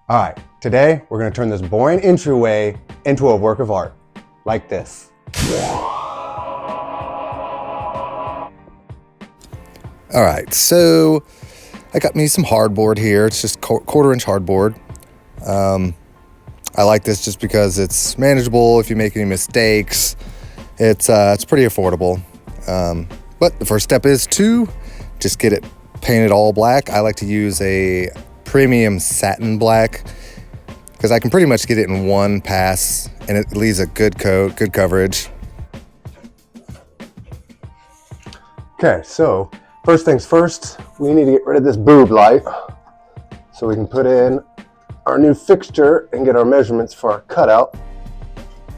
All right, today we're gonna turn this boring entryway into a work of art, like this. All right, so I got me some hardboard here. It's just quarter-inch hardboard. I like this just because it's manageable if you make any mistakes. It's pretty affordable. But the first step is to just get it painted all black. I like to use a premium satin black because I can pretty much get it in one pass and it leaves a good coat, good coverage. Okay, so first things first, we need to get rid of this boob light so we can put in our new fixture and get our measurements for our cutout.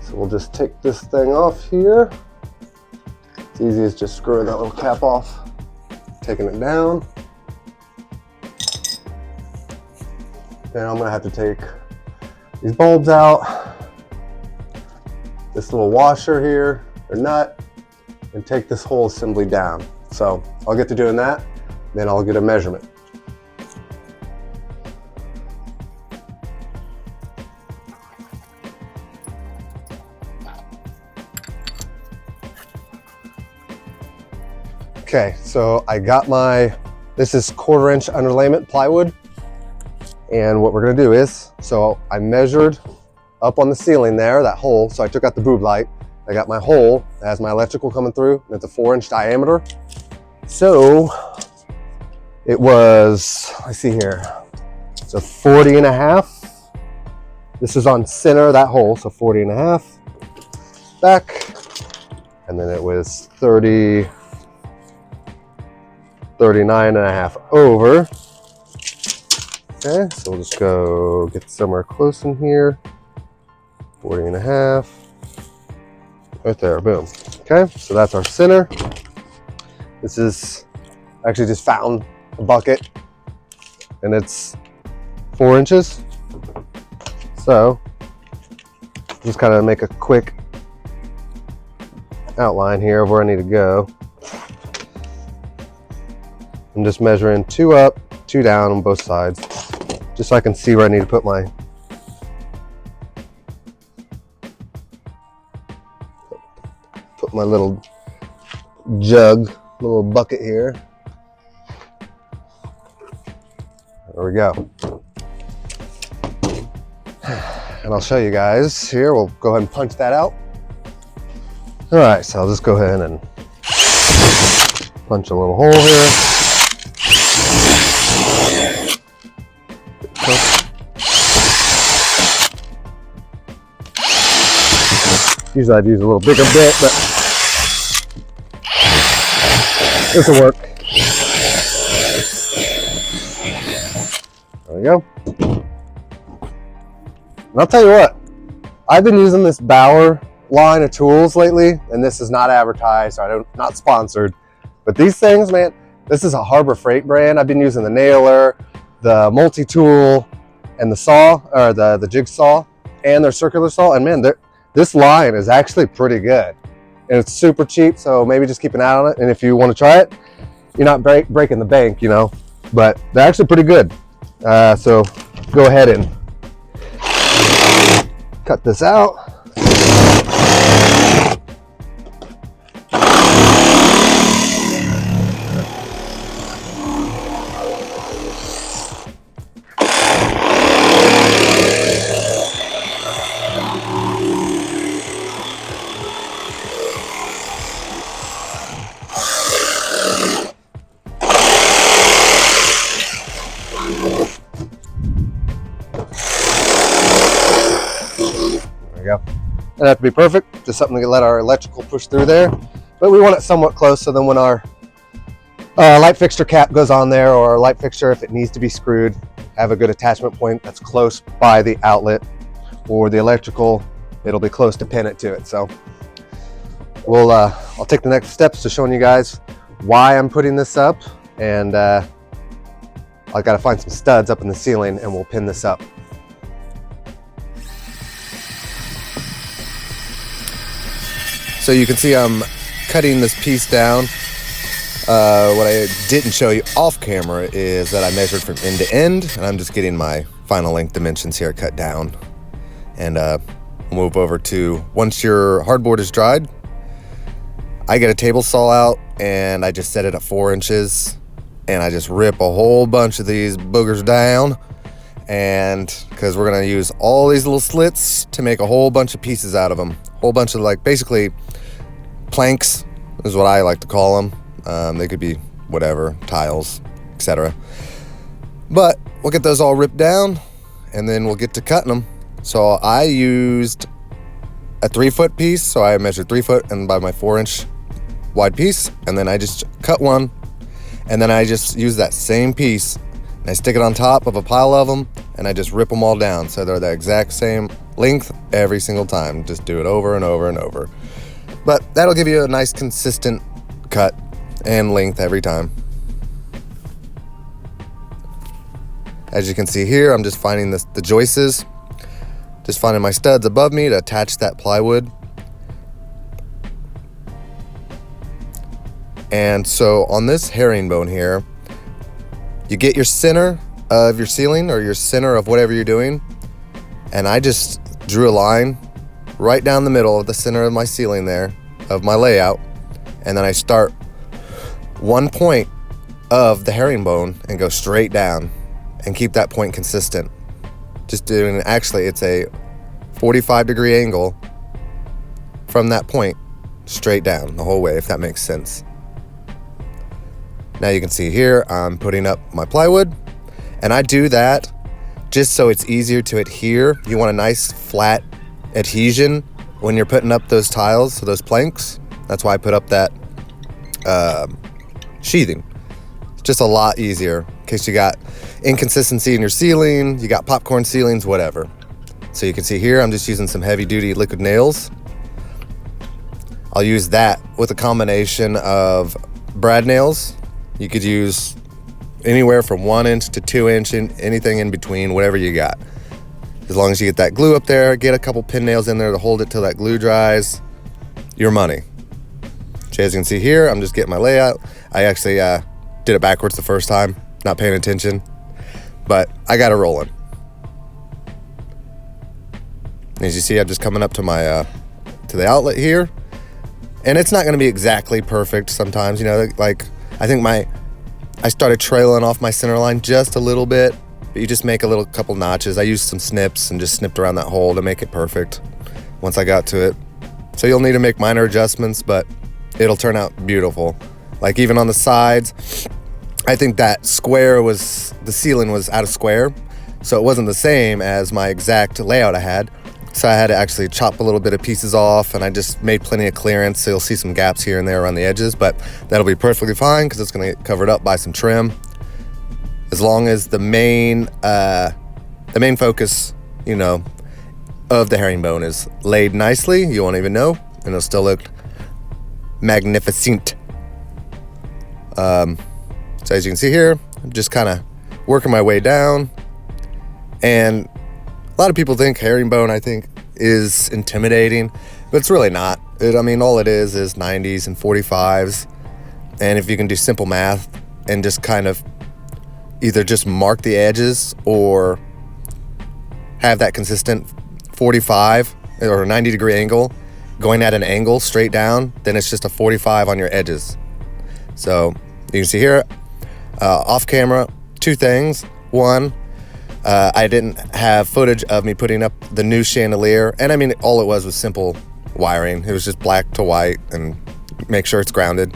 So we'll just take this thing off here. It's easy as just screwing that little cap off, taking it down. Then I'm gonna have to take these bulbs out, this little washer here, or nut, and take this whole assembly down. So I'll get to doing that, then I'll get a measurement. Okay, so I got this is quarter-inch underlayment plywood. And what we're gonna do is, so I measured up on the ceiling there, that hole. So I took out the boob light. I got my hole that has my electrical coming through. And it's a 4-inch diameter. So it was, I see here, it's a 40 and a half. This is on center of that hole, so 40 and a half back. And then it was 39 and a half over. Okay, so we'll just go get somewhere close in here. 40 and a half. Right there, boom. Okay, so that's our center. This is, actually just found a bucket and it's 4 inches. So, just kind of make a quick outline here of where I need to go. I'm just measuring 2 up, 2 down on both sides, just so I can see where I need to put my little jug, little bucket here. There we go. And I'll show you guys here. We'll go ahead and punch that out. All right, so I'll just go ahead and punch a little hole here. Usually I'd use a little bigger bit, but this will work. There we go. And I'll tell you what, I've been using this Bauer line of tools lately, and this is not advertised, so not sponsored. But these things, man, this is a Harbor Freight brand. I've been using the nailer, the multi-tool, and the saw, or the jigsaw, and their circular saw, and man, this line is actually pretty good. And it's super cheap, so maybe just keep an eye on it. And if you want to try it, you're not breaking the bank, you know, but they're actually pretty good. So go ahead and cut this out. Go. Doesn't have to be perfect, just something to let our electrical push through there. But we want it somewhat close, so then when our light fixture cap goes on there, or our light fixture, if it needs to be screwed, have a good attachment point that's close by the outlet or the electrical, it'll be close to pin it to it. So I'll take the next steps to showing you guys why I'm putting this up, and I gotta find some studs up in the ceiling and we'll pin this up. So you can see I'm cutting this piece down. What I didn't show you off camera is that I measured from end to end, and I'm just getting my final length dimensions here cut down. And move over to, once your hardboard is dried, I get a table saw out and I just set it at 4 inches and I just rip a whole bunch of these boogers down. And because we're gonna use all these little slits to make a whole bunch of pieces out of them. A whole bunch of, like, basically planks is what I like to call them. They could be whatever, tiles, etc. But we'll get those all ripped down and then we'll get to cutting them. So I used a 3-foot piece. So I measured 3 foot and by my 4-inch wide piece. And then I just cut one. And then I just use that same piece and I stick it on top of a pile of them and I just rip them all down. So they're the exact same length every single time. Just do it over and over and over. But that'll give you a nice consistent cut and length every time. As you can see here, I'm just finding the joists, just finding my studs above me to attach that plywood. And so on this herringbone here, you get your center of your ceiling or your center of whatever you're doing. And I just drew a line right down the middle of the center of my ceiling there, of my layout. And then I start one point of the herringbone and go straight down and keep that point consistent. Just doing, actually it's a 45-degree angle from that point straight down the whole way, if that makes sense. Now you can see here, I'm putting up my plywood and I do that just so it's easier to adhere. You want a nice flat adhesion when you're putting up those tiles, so those planks. That's why I put up that sheathing. It's just a lot easier in case you got inconsistency in your ceiling, you got popcorn ceilings, whatever. So you can see here, I'm just using some heavy duty liquid nails. I'll use that with a combination of brad nails. You could use anywhere from 1 inch to 2 inch, anything in between, whatever you got. As long as you get that glue up there, get a couple pin nails in there to hold it till that glue dries, your money. So as you can see here, I'm just getting my layout. I actually did it backwards the first time, not paying attention, but I got it rolling. As you see, I'm just coming up to my to the outlet here, and it's not going to be exactly perfect sometimes, you know, like I think I started trailing off my center line just a little bit, but you just make a little couple notches. I used some snips and just snipped around that hole to make it perfect once I got to it. So you'll need to make minor adjustments, but it'll turn out beautiful. Like even on the sides, I think that square was, the ceiling was out of square, so it wasn't the same as my exact layout I had. So I had to actually chop a little bit of pieces off, and I just made plenty of clearance, so you'll see some gaps here and there around the edges, but that'll be perfectly fine because it's going to get covered up by some trim. As long as the main focus, you know, of the herringbone is laid nicely, you won't even know, and it'll still look magnificent. So as you can see here, I'm just kind of working my way down, and a lot of people think herringbone, I think, is intimidating, but it's really not. I mean, all it is 90s and 45s, and if you can do simple math and just kind of either just mark the edges or have that consistent 45 or a 90-degree angle going at an angle straight down, then it's just a 45 on your edges. So you can see here, off camera, two things. One, I didn't have footage of me putting up the new chandelier, and I mean, all it was simple wiring. It was just black to white and make sure it's grounded,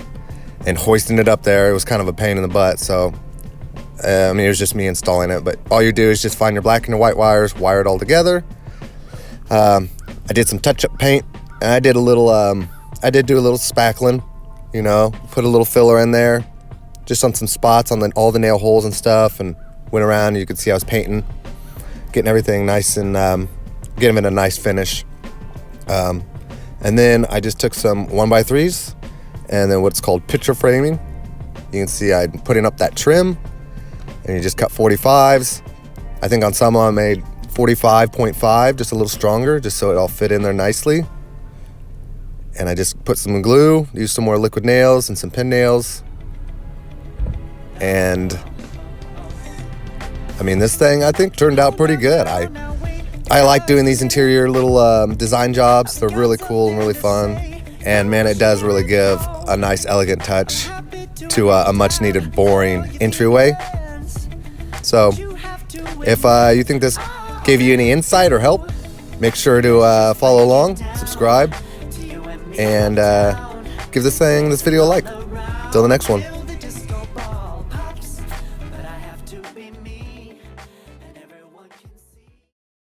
and hoisting it up there, it was kind of a pain in the butt. So I mean, it was just me installing it, but all you do is just find your black and your white wires, wire it all together. I did some touch-up paint, and I did do a little spackling, you know, put a little filler in there, just on some spots on all the nail holes and stuff, and went around and you could see I was painting, getting everything nice and getting it a nice finish. And then I just took some 1x3s and then what's called picture framing. You can see I'm putting up that trim, and you just cut 45s. I think on some I made 45.5, just a little stronger, just so it all fit in there nicely. And I just put some glue, used some more liquid nails and some pin nails, and I mean, this thing I think turned out pretty good. I like doing these interior little design jobs. They're really cool and really fun. And man, it does really give a nice elegant touch to a much needed boring entryway. So if you think this gave you any insight or help, make sure to follow along, subscribe, and give this video a like. Till the next one.